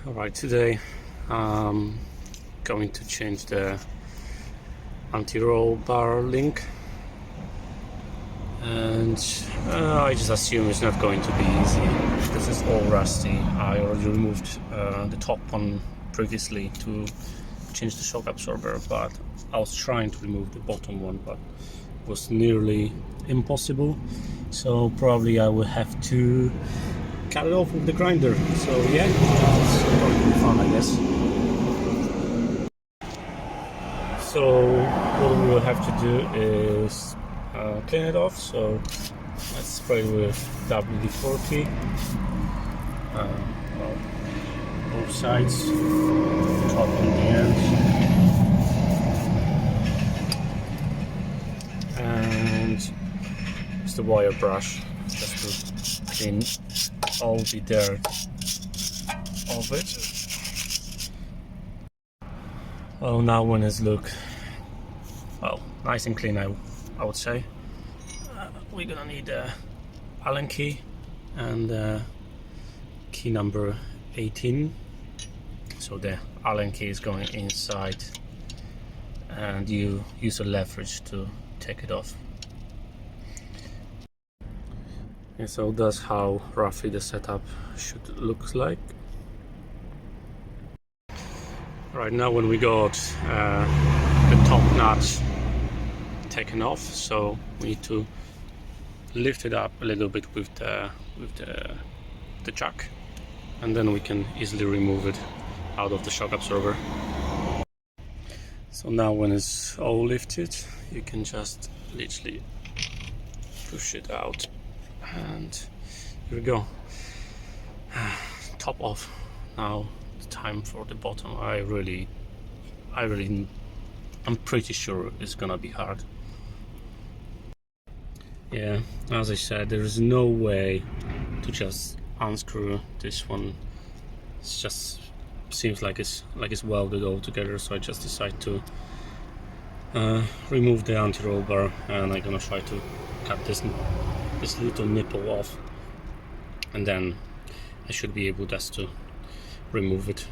Alright, today I'm going to change the anti-roll bar link, and I just assume it's not going to be easy. This is all rusty. I already removed the top one previously to change the shock absorber, but I was trying to remove the bottom one, but it was nearly impossible, so probably I will have to cut it off with the grinder. So yeah, it's probably fun, I guess. So what we will have to do is clean it off. So let's spray with WD-40 both sides, top and the ends, and it's the wire brush just to clean all the dirt of it. Well, now when it's look nice and clean, I would say. We're gonna need a Allen key and key number 18. So the Allen key is going inside, and you use a leverage to take it off. And so that's how roughly the setup should look like. Right now, when we got the top nut taken off, so we need to lift it up a little bit with the jack, and then we can easily remove it out of the shock absorber. So now when it's all lifted, you can just literally push it out, and here we go. Top off. Now the time for the bottom. I'm pretty sure it's gonna be hard. Yeah, as I said, there is no way to just unscrew this one. It just seems like it's welded all together, so I just decided to remove the anti-roll bar, and I'm gonna try to cut this little nipple off, and then I should be able just to remove it.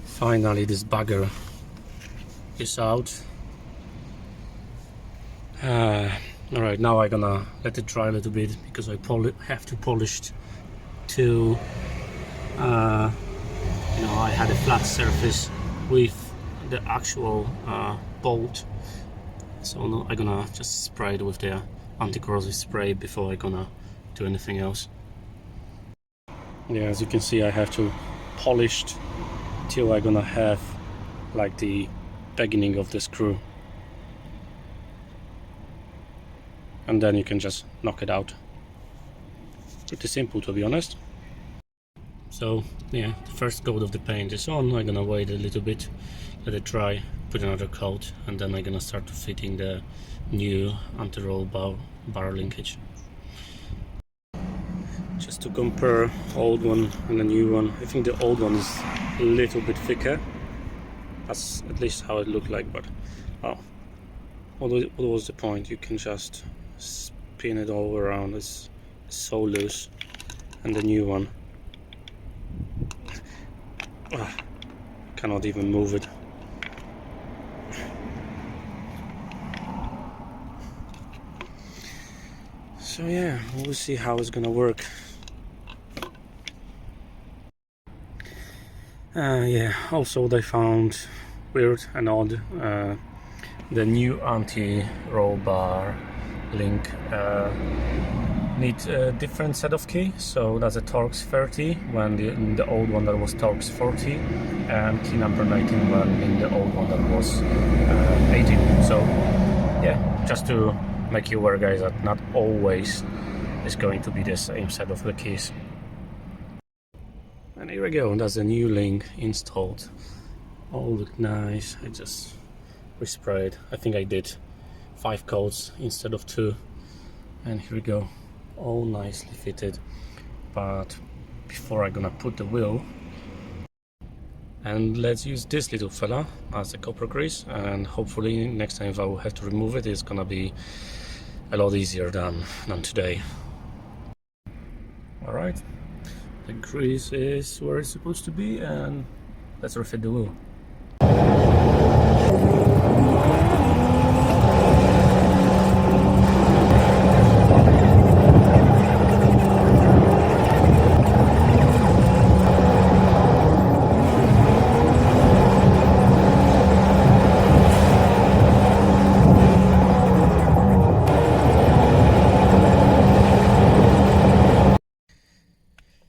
Finally, this bugger is out. Alright, now I'm gonna let it dry a little bit, because I have to polish it till I had a flat surface with the actual bolt. So now I'm gonna just spray it with the anti-corrosive spray before I'm gonna do anything else. Yeah, as you can see, I have to polish it till I'm gonna have like the beginning of the screw, and then you can just knock it out. Pretty simple, to be honest. So yeah, the first coat of the paint is on. I'm gonna wait a little bit, let it dry, put another coat, and then I'm gonna start fitting the new anti-roll bar linkage. Just to compare old one and the new one, I think the old one is a little bit thicker. That's at least how it looked like, but what was the point? You can just spin it all around. It's so loose. And the new one, cannot even move it. So yeah, we'll see how it's gonna work. Yeah, also what I found weird and odd, the new anti-roll bar link need a different set of key, so that's a Torx 30 when in the old one that was Torx 40, and key number 19 when in the old one that was 18. So yeah, just to make you aware, guys, that not always is going to be the same set of the keys. And here we go, that's a new link installed. All look nice. I just resprayed. I think I did 5 coats instead of 2, and here we go, all nicely fitted. But before I'm gonna put the wheel, and let's use this little fella as a copper grease, and hopefully next time if I will have to remove it, it's gonna be a lot easier than today. Alright, the grease is where it's supposed to be, and let's refit the wheel.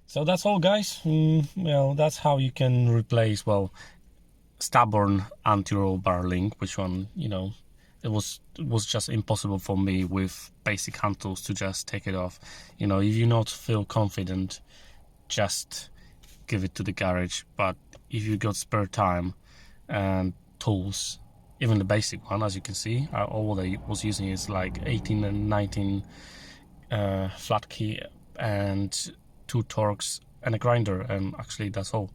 So that's all, guys. Well, that's how you can replace, well, stubborn anti-roll bar link, which one, you know, it was just impossible for me with basic hand tools to just take it off. You know, if you not feel confident, just give it to the garage. But if you got spare time and tools, even the basic one, as you can see, all I was using is like 18 and 19 flat key and 2 Torx and a grinder, and actually that's all.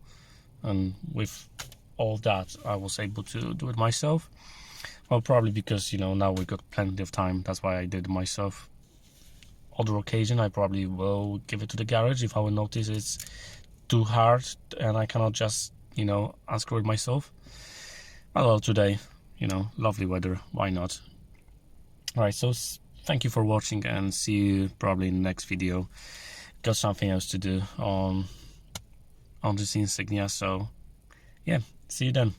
And with all that, I was able to do it myself. Well, probably because, you know, now we got plenty of time, that's why I did it myself. Other occasion I probably will give it to the garage if I will notice it's too hard and I cannot just, you know, unscrew it myself. Well, today, you know, lovely weather, why not? Alright, so thank you for watching, and see you probably in the next video. Got something else to do on this Insignia, so yeah, see you then.